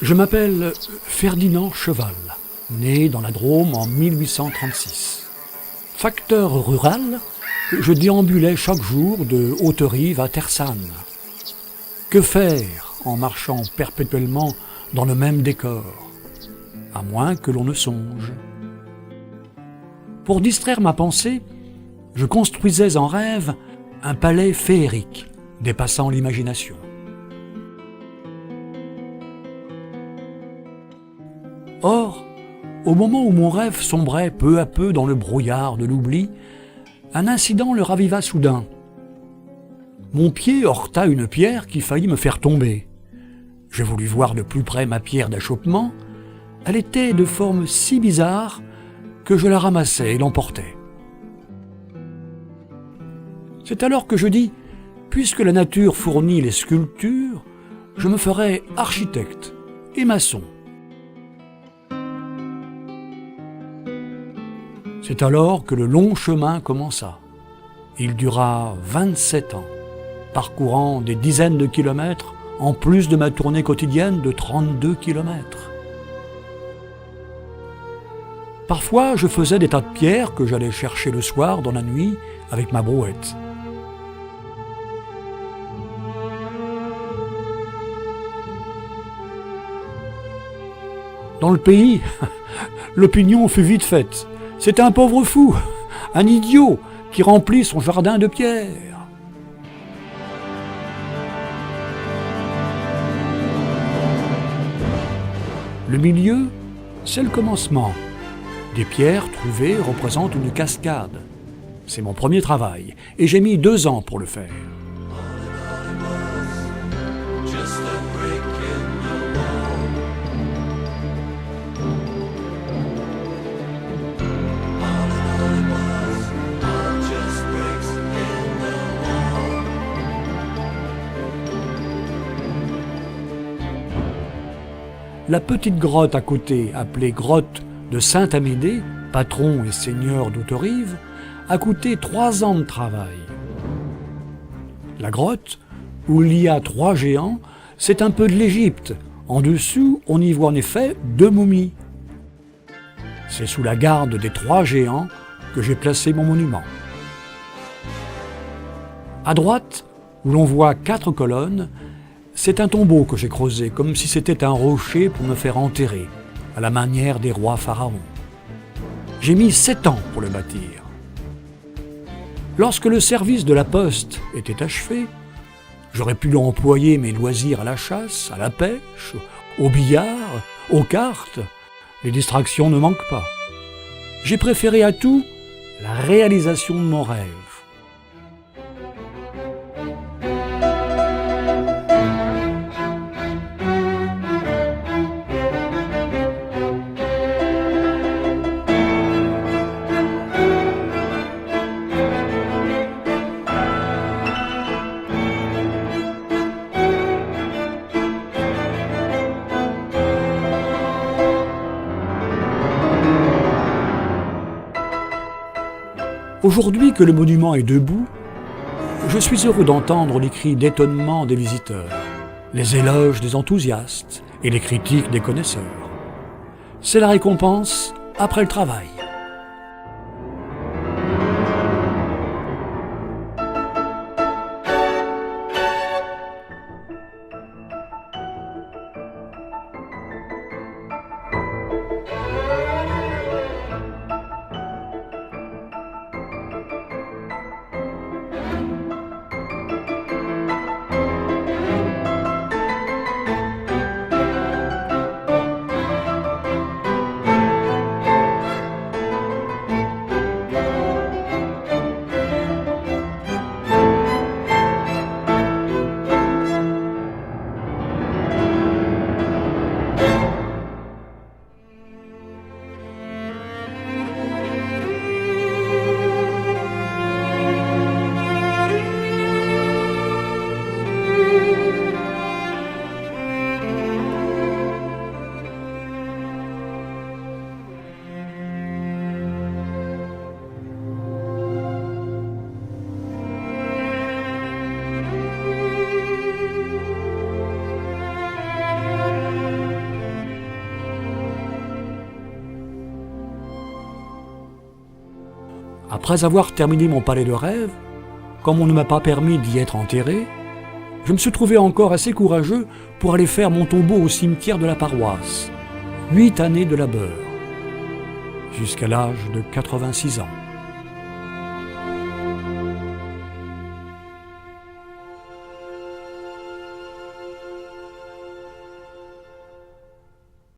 Je m'appelle Ferdinand Cheval, né dans la Drôme en 1836. Facteur rural, je déambulais chaque jour de Haute-Rive à Tersanne. Que faire en marchant perpétuellement dans le même décor, à moins que l'on ne songe? Pour distraire ma pensée, je construisais en rêve un palais féerique, dépassant l'imagination. Or, au moment où mon rêve sombrait peu à peu dans le brouillard de l'oubli, un incident le raviva soudain. Mon pied heurta une pierre qui faillit me faire tomber. Je voulus voir de plus près ma pierre d'achoppement. Elle était de forme si bizarre que je la ramassai et l'emportai. C'est alors que je dis, puisque la nature fournit les sculptures, je me ferai architecte et maçon. C'est alors que le long chemin commença. Il dura 27 ans, parcourant des dizaines de kilomètres, en plus de ma tournée quotidienne de 32 kilomètres. Parfois, je faisais des tas de pierres que j'allais chercher le soir dans la nuit avec ma brouette. Dans le pays, l'opinion fut vite faite. C'est un pauvre fou, un idiot qui remplit son jardin de pierres. Le milieu, c'est le commencement. Des pierres trouvées représentent une cascade. C'est mon premier travail, et j'ai mis 2 ans pour le faire. La petite grotte à côté, appelée grotte de Saint-Amédée, patron et seigneur d'Haute-Rive, a coûté 3 ans de travail. La grotte, où il y a 3 géants, c'est un peu de l'Égypte. En dessous, on y voit en effet 2 momies. C'est sous la garde des 3 géants que j'ai placé mon monument. À droite, où l'on voit 4 colonnes, c'est un tombeau que j'ai creusé, comme si c'était un rocher pour me faire enterrer, à la manière des rois pharaons. J'ai mis 7 ans pour le bâtir. Lorsque le service de la poste était achevé, j'aurais pu employer mes loisirs à la chasse, à la pêche, au billard, aux cartes. Les distractions ne manquent pas. J'ai préféré à tout la réalisation de mon rêve. Aujourd'hui que le monument est debout, je suis heureux d'entendre les cris d'étonnement des visiteurs, les éloges des enthousiastes et les critiques des connaisseurs. C'est la récompense après le travail. Après avoir terminé mon palais de rêve, comme on ne m'a pas permis d'y être enterré, je me suis trouvé encore assez courageux pour aller faire mon tombeau au cimetière de la paroisse. 8 années de labeur, jusqu'à l'âge de 86 ans.